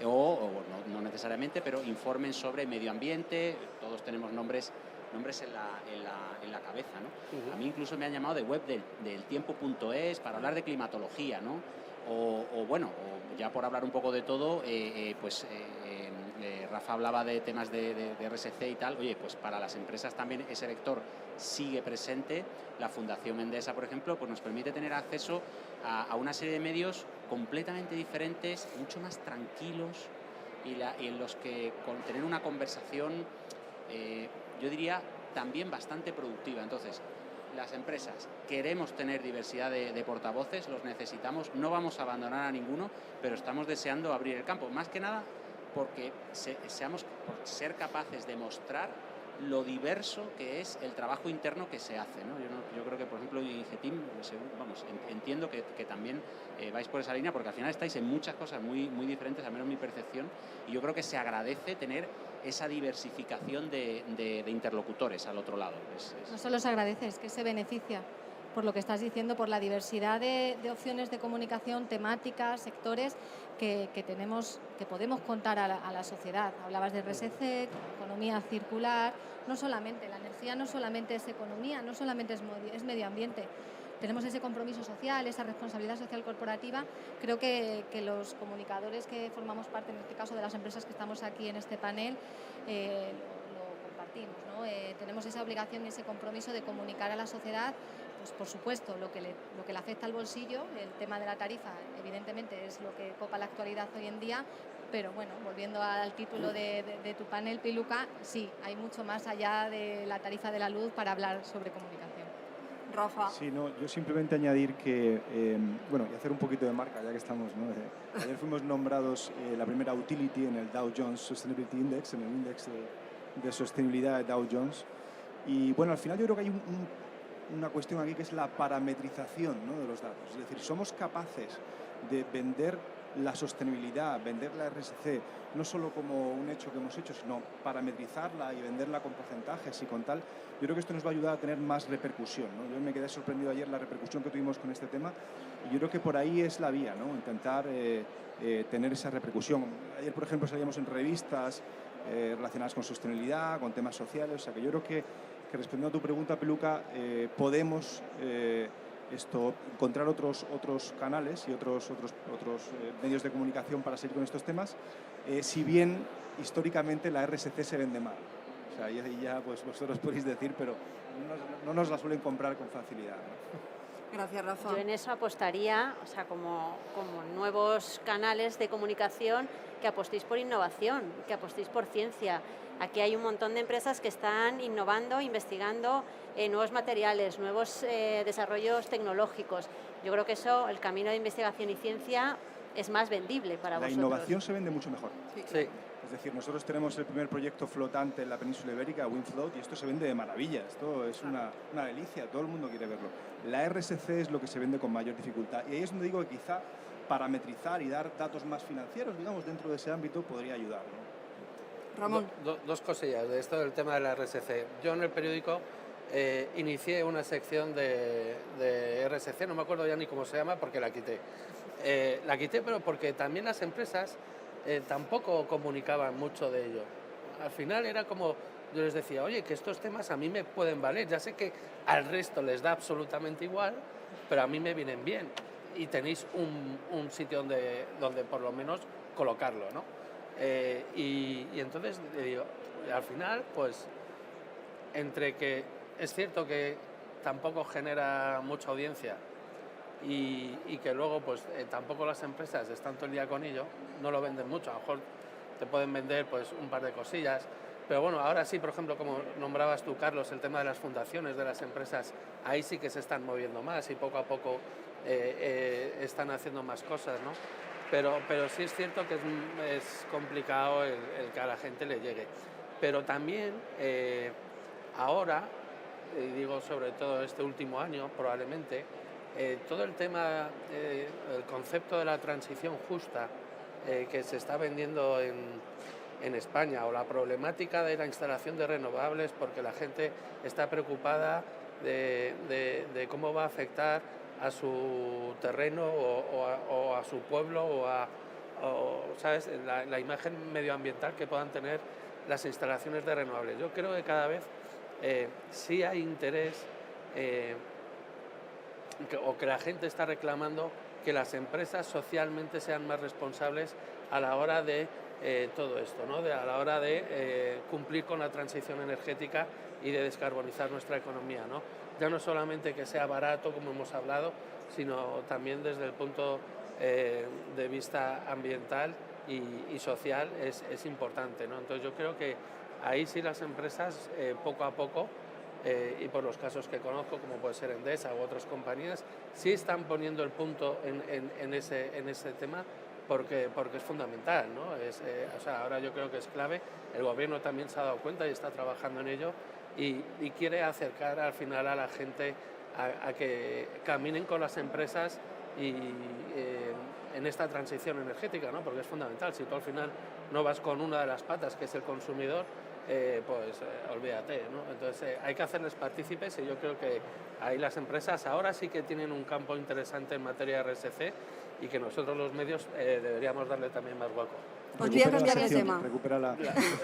o no necesariamente, pero informen sobre medio ambiente. Todos tenemos nombres en la cabeza, ¿no? A mí incluso me han llamado de web del tiempo.es para hablar de climatología, ¿no? O ya por hablar un poco de todo, Rafa hablaba de temas de RSC y tal. Oye, pues para las empresas también ese vector sigue presente. La Fundación Endesa, por ejemplo, pues nos permite tener acceso a una serie de medios completamente diferentes, mucho más tranquilos y en los que tener una conversación, yo diría, también bastante productiva. Entonces, las empresas queremos tener diversidad de portavoces, los necesitamos, no vamos a abandonar a ninguno, pero estamos deseando abrir el campo, más que nada porque por ser capaces de mostrar lo diverso que es el trabajo interno que se hace, ¿no? Yo creo que, por ejemplo, IGETIM, entiendo que también vais por esa línea, porque al final estáis en muchas cosas muy, muy diferentes, al menos mi percepción, y yo creo que se agradece tener esa diversificación de interlocutores al otro lado. No solo se agradece, es que se beneficia por lo que estás diciendo, por la diversidad de opciones de comunicación, temáticas, sectores que podemos contar a la sociedad. Hablabas de RSC, economía circular. No solamente la energía, no solamente es economía, no solamente es medio ambiente. Tenemos ese compromiso social, esa responsabilidad social corporativa. Creo que los comunicadores que formamos parte, en este caso de las empresas que estamos aquí en este panel, lo compartimos, ¿no? Tenemos esa obligación y ese compromiso de comunicar a la sociedad pues por supuesto, lo que le afecta al bolsillo, el tema de la tarifa, evidentemente es lo que copa la actualidad hoy en día, pero bueno, volviendo al título de tu panel, Piluca, sí, hay mucho más allá de la tarifa de la luz para hablar sobre comunicación. Rafa. Sí, no, yo simplemente añadir que, bueno, y hacer un poquito de marca, ya que estamos, ¿no? Ayer fuimos nombrados la primera utility en el Dow Jones Sustainability Index, en el índice de sostenibilidad de Dow Jones. Y bueno, al final yo creo que hay una cuestión aquí que es la parametrización, ¿no?, de los datos. Es decir, somos capaces de vender la sostenibilidad, vender la RSC, no solo como un hecho que hemos hecho, sino parametrizarla y venderla con porcentajes y con tal. Yo creo que esto nos va a ayudar a tener más repercusión, ¿no? Yo me quedé sorprendido ayer la repercusión que tuvimos con este tema y yo creo que por ahí es la vía, ¿no? Intentar tener esa repercusión. Ayer, por ejemplo, salíamos en revistas relacionadas con sostenibilidad, con temas sociales, o sea que yo creo que respondiendo a tu pregunta, Piluca, podemos encontrar otros canales y otros medios de comunicación para seguir con estos temas, si bien históricamente la RSC se vende mal. O sea, y ya pues vosotros podéis decir, pero no nos la suelen comprar con facilidad, ¿no? Gracias, Rafa. Yo en eso apostaría, o sea, como nuevos canales de comunicación, que apostéis por innovación, que apostéis por ciencia. Aquí hay un montón de empresas que están innovando, investigando nuevos materiales, nuevos desarrollos tecnológicos. Yo creo que eso, el camino de investigación y ciencia, es más vendible para vosotros. La innovación se vende mucho mejor. Sí. Es decir, nosotros tenemos el primer proyecto flotante en la península ibérica, WindFloat, y esto se vende de maravilla. Esto es una delicia, todo el mundo quiere verlo. La RSC es lo que se vende con mayor dificultad. Y ahí es donde digo que quizá parametrizar y dar datos más financieros, digamos, dentro de ese ámbito podría ayudar, ¿no? Ramón. Dos cosillas de esto del tema de la RSC. Yo en el periódico inicié una sección de RSC, no me acuerdo ya ni cómo se llama porque la quité. La quité, pero porque también las empresas tampoco comunicaban mucho de ello. Al final era como, yo les decía, oye, que estos temas a mí me pueden valer, ya sé que al resto les da absolutamente igual, pero a mí me vienen bien y tenéis un sitio donde por lo menos colocarlo, ¿no? Y entonces digo, al final, pues, entre que es cierto que tampoco genera mucha audiencia y que luego pues tampoco las empresas están todo el día con ello, no lo venden mucho, a lo mejor te pueden vender pues un par de cosillas, pero bueno, ahora sí, por ejemplo, como nombrabas tú, Carlos, el tema de las fundaciones de las empresas, ahí sí que se están moviendo más y poco a poco están haciendo más cosas, ¿no? Pero sí es cierto que es complicado el que a la gente le llegue. Pero también ahora, y digo sobre todo este último año probablemente, todo el tema, el concepto de la transición justa que se está vendiendo en España, o la problemática de la instalación de renovables porque la gente está preocupada de cómo va a afectar a su terreno o a su pueblo ¿sabes? La imagen medioambiental que puedan tener las instalaciones de renovables. Yo creo que cada vez sí hay interés o que la gente está reclamando que las empresas socialmente sean más responsables a la hora de todo esto, ¿no? A la hora de cumplir con la transición energética y de descarbonizar nuestra economía, ¿no? Ya no solamente que sea barato, como hemos hablado, sino también desde el punto de vista ambiental y social es importante, ¿no? Entonces yo creo que ahí sí las empresas poco a poco, y por los casos que conozco, como puede ser Endesa u otras compañías, sí están poniendo el punto en ese tema porque es fundamental, ¿no? O sea, ahora yo creo que es clave. El gobierno también se ha dado cuenta y está trabajando en ello y quiere acercar al final a la gente a que caminen con las empresas y en esta transición energética, ¿no? Porque es fundamental. Si tú al final no vas con una de las patas, que es el consumidor, olvídate, ¿no? Entonces hay que hacerles partícipes y yo creo que ahí las empresas ahora sí que tienen un campo interesante en materia de RSC y que nosotros los medios deberíamos darle también más hueco. Os voy a cambiar de tema.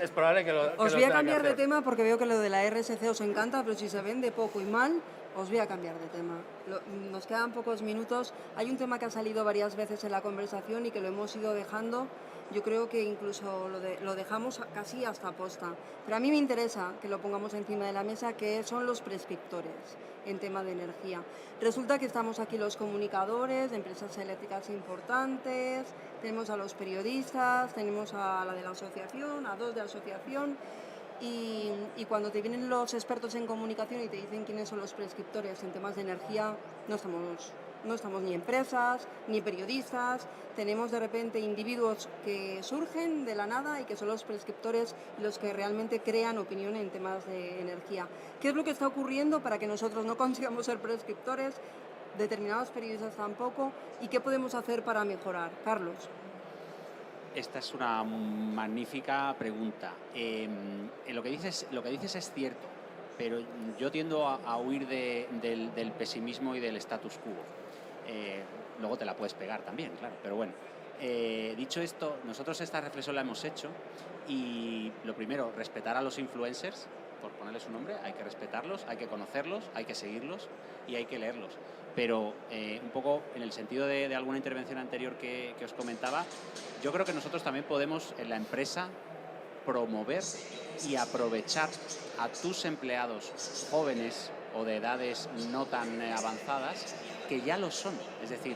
Es probable que os voy a cambiar de tema porque veo que lo de la RSC os encanta, pero si se vende poco y mal, os voy a cambiar de tema. Nos quedan pocos minutos. Hay un tema que ha salido varias veces en la conversación y que lo hemos ido dejando, yo creo que incluso lo dejamos casi hasta posta. Pero a mí me interesa que lo pongamos encima de la mesa, que son los prescriptores en tema de energía. Resulta que estamos aquí los comunicadores de empresas eléctricas importantes, tenemos a los periodistas, tenemos a la de la asociación, a dos de la asociación, y cuando te vienen los expertos en comunicación y te dicen quiénes son los prescriptores en temas de energía, no estamos ni empresas, ni periodistas, tenemos de repente individuos que surgen de la nada y que son los prescriptores y los que realmente crean opinión en temas de energía. ¿Qué es lo que está ocurriendo para que nosotros no consigamos ser prescriptores, determinados periodistas tampoco, y qué podemos hacer para mejorar? Carlos. Esta es una magnífica pregunta. Lo que dices es cierto, pero yo tiendo a huir del pesimismo y del status quo. Luego te la puedes pegar también, claro, pero bueno. Dicho esto, nosotros esta reflexión la hemos hecho y lo primero, respetar a los influencers, por ponerles un nombre, hay que respetarlos, hay que conocerlos, hay que seguirlos y hay que leerlos. Pero un poco en el sentido de alguna intervención anterior que os comentaba, yo creo que nosotros también podemos en la empresa promover y aprovechar a tus empleados jóvenes o de edades no tan avanzadas que ya lo son. Es decir,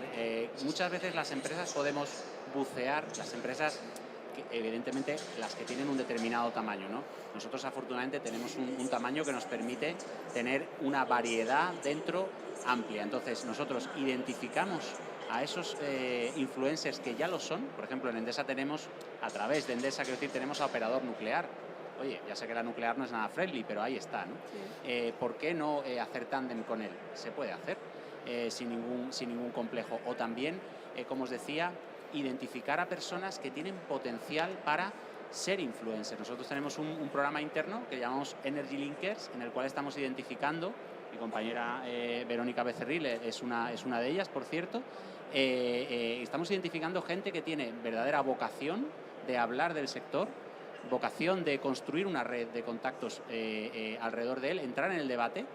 muchas veces las empresas podemos bucear, las empresas que, evidentemente las que tienen un determinado tamaño, ¿no? Nosotros afortunadamente tenemos un tamaño que nos permite tener una variedad dentro amplia. Entonces nosotros identificamos a esos influencers que ya lo son. Por ejemplo, en Endesa tenemos, a través de Endesa, quiero decir, tenemos a Operador Nuclear. Oye, ya sé que la nuclear no es nada friendly, pero ahí está, ¿no? Sí. ¿Por qué no hacer tándem con él? Se puede hacer sin ningún complejo. O también, como os decía, identificar a personas que tienen potencial para ser influencers. Nosotros tenemos un programa interno que llamamos Energy Linkers, en el cual estamos identificando, mi compañera Verónica Becerril es una de ellas, por cierto, estamos identificando gente que tiene verdadera vocación de hablar del sector, vocación de construir una red de contactos alrededor de él, entrar en el debate.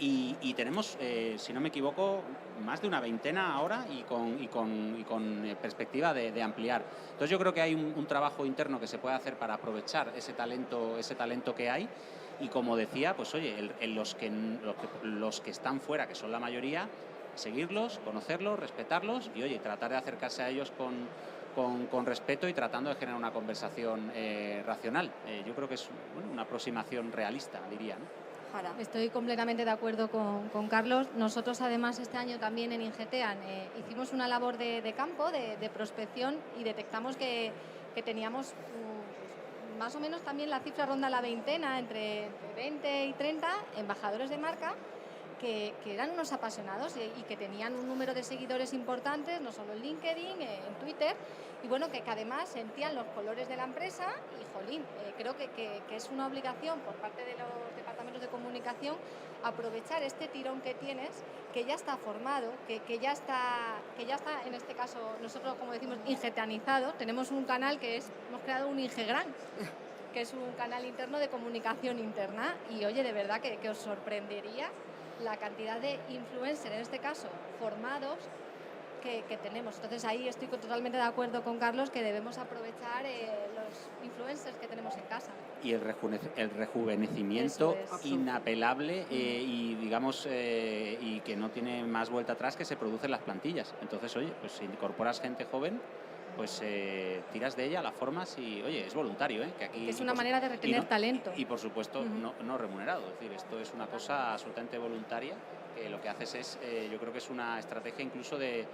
Y tenemos, si no me equivoco, más de una veintena ahora y con perspectiva de ampliar. Entonces yo creo que hay un trabajo interno que se puede hacer para aprovechar ese talento que hay y, como decía, pues oye, los que están fuera, que son la mayoría, seguirlos, conocerlos, respetarlos y oye, tratar de acercarse a ellos con respeto y tratando de generar una conversación racional. Yo creo que es una aproximación realista, diría, ¿no? Estoy completamente de acuerdo con Carlos. Nosotros, además, este año también en Ingeteam hicimos una labor de campo, de prospección, y detectamos que teníamos más o menos también la cifra ronda la veintena, entre 20 y 30 embajadores de marca que eran unos apasionados y que tenían un número de seguidores importantes, no solo en LinkedIn, en Twitter, y bueno, que además sentían los colores de la empresa y, jolín, creo que es una obligación por parte de los departamentos de comunicación aprovechar este tirón que tienes, que ya está formado, que ya está, en este caso, nosotros, como decimos, ingeteanizado. Tenemos un canal hemos creado un Ingegran, que es un canal interno de comunicación interna, y oye, de verdad que os sorprendería la cantidad de influencers, en este caso, formados, que tenemos. Entonces ahí estoy totalmente de acuerdo con Carlos que debemos aprovechar los influencers que tenemos en casa. Y el rejuvenecimiento inapelable y digamos y que no tiene más vuelta atrás, que se produce en las plantillas. Entonces, oye, pues si incorporas gente joven, pues tiras de ella, la formas y, oye, es voluntario, que aquí es una manera de retener talento. Y por supuesto no remunerado, es decir, esto es una cosa absolutamente voluntaria, que lo que haces es, yo creo que es una estrategia incluso de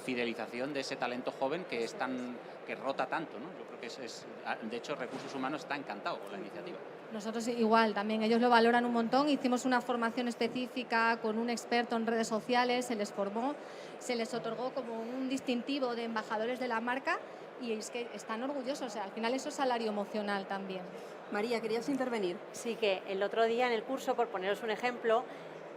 fidelización de ese talento joven que rota tanto, ¿no? Yo creo que de hecho Recursos Humanos está encantado con la iniciativa. Nosotros igual, también ellos lo valoran un montón. Hicimos una formación específica con un experto en redes sociales, se les formó, se les otorgó como un distintivo de embajadores de la marca y es que están orgullosos, o sea, al final eso es salario emocional también. María, ¿querías intervenir? Sí, que el otro día en el curso, por poneros un ejemplo,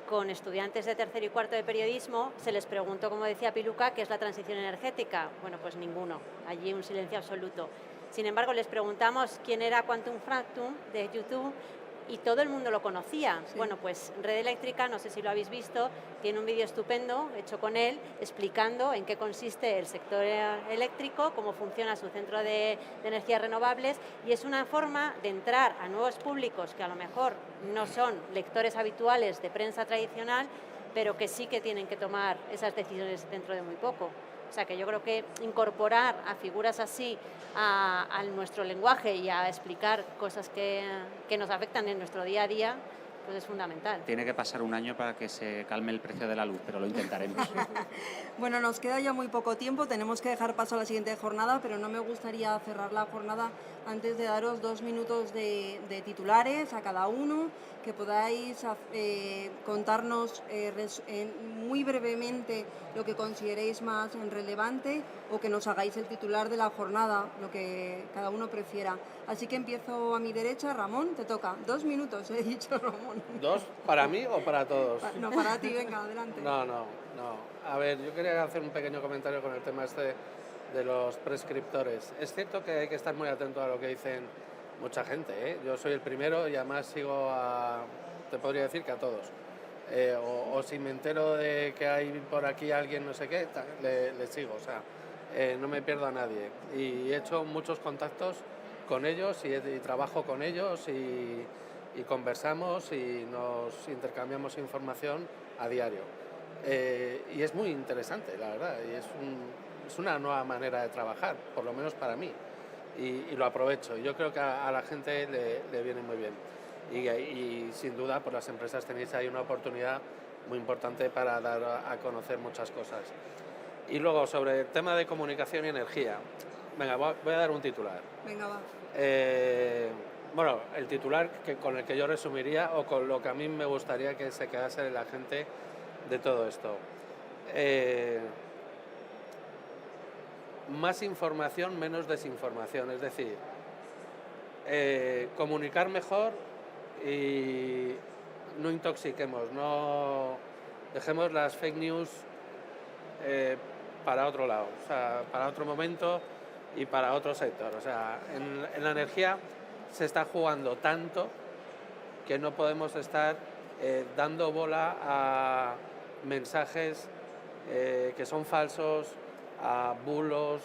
con estudiantes de tercero y cuarto de periodismo, se les preguntó, como decía Piluca, ¿qué es la transición energética? Bueno, pues ninguno, allí un silencio absoluto. Sin embargo, les preguntamos quién era Quantum Fractum de YouTube y todo el mundo lo conocía. Sí. Bueno, pues Red Eléctrica, no sé si lo habéis visto, tiene un vídeo estupendo hecho con él explicando en qué consiste el sector eléctrico, cómo funciona su centro de energías renovables, y es una forma de entrar a nuevos públicos que a lo mejor no son lectores habituales de prensa tradicional, pero que sí que tienen que tomar esas decisiones dentro de muy poco. O sea que yo creo que incorporar a figuras así a nuestro lenguaje y a explicar cosas que nos afectan en nuestro día a día, pues es fundamental. Tiene que pasar un año para que se calme el precio de la luz, pero lo intentaremos. Bueno, nos queda ya muy poco tiempo, tenemos que dejar paso a la siguiente jornada, pero no me gustaría cerrar la jornada antes de daros 2 minutos de titulares a cada uno, que podáis contarnos muy brevemente lo que consideréis más relevante o que nos hagáis el titular de la jornada, lo que cada uno prefiera. Así que empiezo a mi derecha. Ramón, te toca. 2 minutos, he dicho, Ramón. ¿2 para mí o para todos? No, para ti, venga, adelante. No. A ver, yo quería hacer un pequeño comentario con el tema de los prescriptores. Es cierto que hay que estar muy atento a lo que dicen mucha gente, ¿eh? Yo soy el primero y además sigo te podría decir que a todos. O si me entero de que hay por aquí alguien no sé qué, le sigo, o sea, no me pierdo a nadie. Y he hecho muchos contactos con ellos y trabajo con ellos y conversamos y nos intercambiamos información a diario. Y es muy interesante, la verdad, y es una nueva manera de trabajar, por lo menos para mí, y lo aprovecho. Yo creo que a la gente le viene muy bien. Y sin duda, por las empresas tenéis ahí una oportunidad muy importante para dar a conocer muchas cosas. Y luego, sobre el tema de comunicación y energía, venga, voy a dar un titular. Venga, va. Bueno, el titular con el que yo resumiría, o con lo que a mí me gustaría que se quedase la gente de todo esto. Más información, menos desinformación. Es decir, comunicar mejor y no intoxiquemos, no dejemos las fake news para otro lado, o sea, para otro momento y para otro sector. O sea, en la energía se está jugando tanto que no podemos estar dando bola a mensajes que son falsos, a bulos,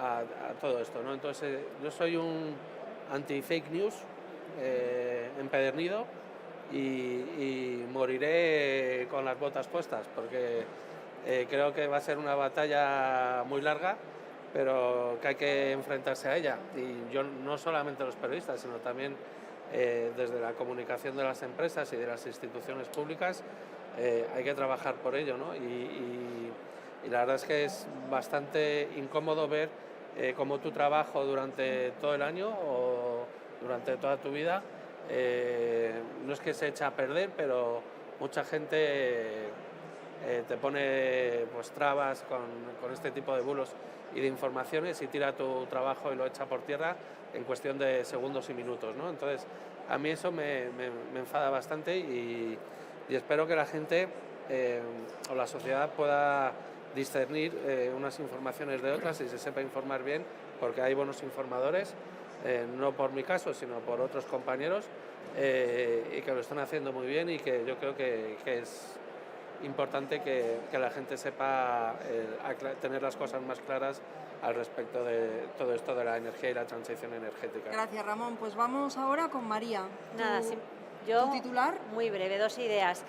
a todo esto, ¿no? Entonces, yo soy un anti-fake news empedernido y moriré con las botas puestas, porque creo que va a ser una batalla muy larga, pero que hay que enfrentarse a ella. Y yo, no solamente los periodistas, sino también desde la comunicación de las empresas y de las instituciones públicas, hay que trabajar por ello, ¿no? Y la verdad es que es bastante incómodo ver cómo tu trabajo durante todo el año o durante toda tu vida no es que se echa a perder, pero mucha gente te pone pues trabas con este tipo de bulos y de informaciones y tira tu trabajo y lo echa por tierra en cuestión de segundos y minutos, ¿no? Entonces, a mí eso me enfada bastante y espero que la gente o la sociedad pueda discernir unas informaciones de otras y se sepa informar bien, porque hay buenos informadores, no por mi caso, sino por otros compañeros, y que lo están haciendo muy bien, y que yo creo que es importante que la gente sepa tener las cosas más claras al respecto de todo esto de la energía y la transición energética. Gracias, Ramón. Pues vamos ahora con María. Nada, ¿Tu- sí, yo ¿Tu titular? muy breve, 2 ideas.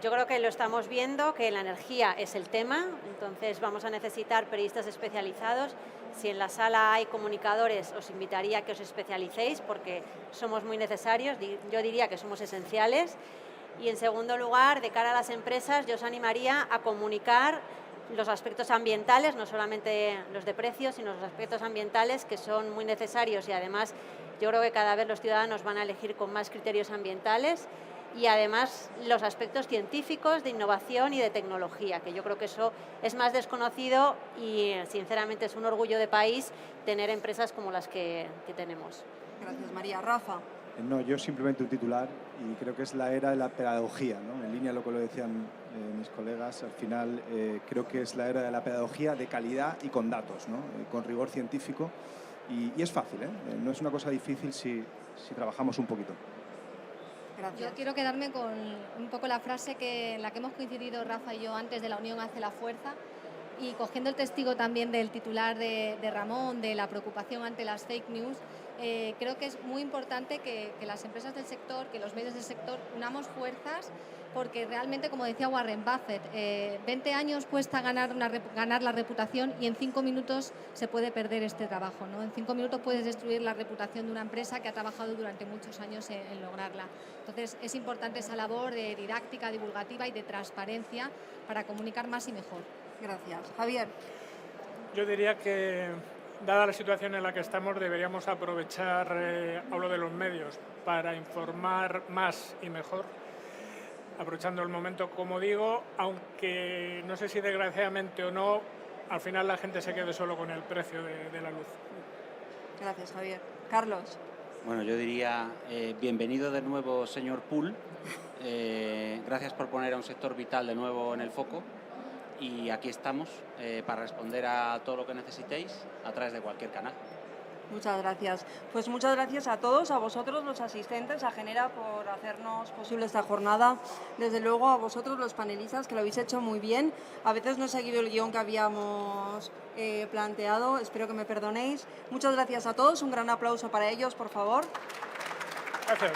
Yo creo que lo estamos viendo, que la energía es el tema, entonces vamos a necesitar periodistas especializados. Si en la sala hay comunicadores, os invitaría a que os especialicéis, porque somos muy necesarios, yo diría que somos esenciales. Y en segundo lugar, de cara a las empresas, yo os animaría a comunicar los aspectos ambientales, no solamente los de precios, sino los aspectos ambientales, que son muy necesarios, y además yo creo que cada vez los ciudadanos van a elegir con más criterios ambientales, y además los aspectos científicos, de innovación y de tecnología, que yo creo que eso es más desconocido y sinceramente es un orgullo de país tener empresas como las que tenemos. Gracias, María. Rafa. No, yo simplemente un titular, y creo que es la era de la pedagogía, ¿no? En línea a lo que lo decían mis colegas, al final creo que es la era de la pedagogía de calidad y con datos, ¿no? Con rigor científico, y es fácil, no es una cosa difícil si trabajamos un poquito. Gracias. Yo quiero quedarme con un poco la frase en la que hemos coincidido Rafa y yo antes de la unión hace la fuerza, y cogiendo el testigo también del titular de Ramón, de la preocupación ante las fake news, creo que es muy importante que las empresas del sector, que los medios del sector unamos fuerzas, porque realmente, como decía Warren Buffett, 20 años cuesta ganar la reputación y en 5 minutos se puede perder este trabajo, ¿no? En 5 minutos puedes destruir la reputación de una empresa que ha trabajado durante muchos años en lograrla. Entonces, es importante esa labor de didáctica, divulgativa y de transparencia para comunicar más y mejor. Gracias. Javier. Yo diría que, dada la situación en la que estamos, deberíamos aprovechar, hablo de los medios, para informar más y mejor, aprovechando el momento, como digo, aunque no sé si desgraciadamente o no, al final la gente se quede solo con el precio de la luz. Gracias, Javier. Carlos. Bueno, yo diría bienvenido de nuevo, señor Pool. Gracias por poner a un sector vital de nuevo en el foco. Y aquí estamos para responder a todo lo que necesitéis a través de cualquier canal. Muchas gracias. Pues muchas gracias a todos, a vosotros los asistentes, a Genera por hacernos posible esta jornada. Desde luego a vosotros los panelistas, que lo habéis hecho muy bien. A veces no he seguido el guión que habíamos planteado, espero que me perdonéis. Muchas gracias a todos, un gran aplauso para ellos, por favor. Gracias.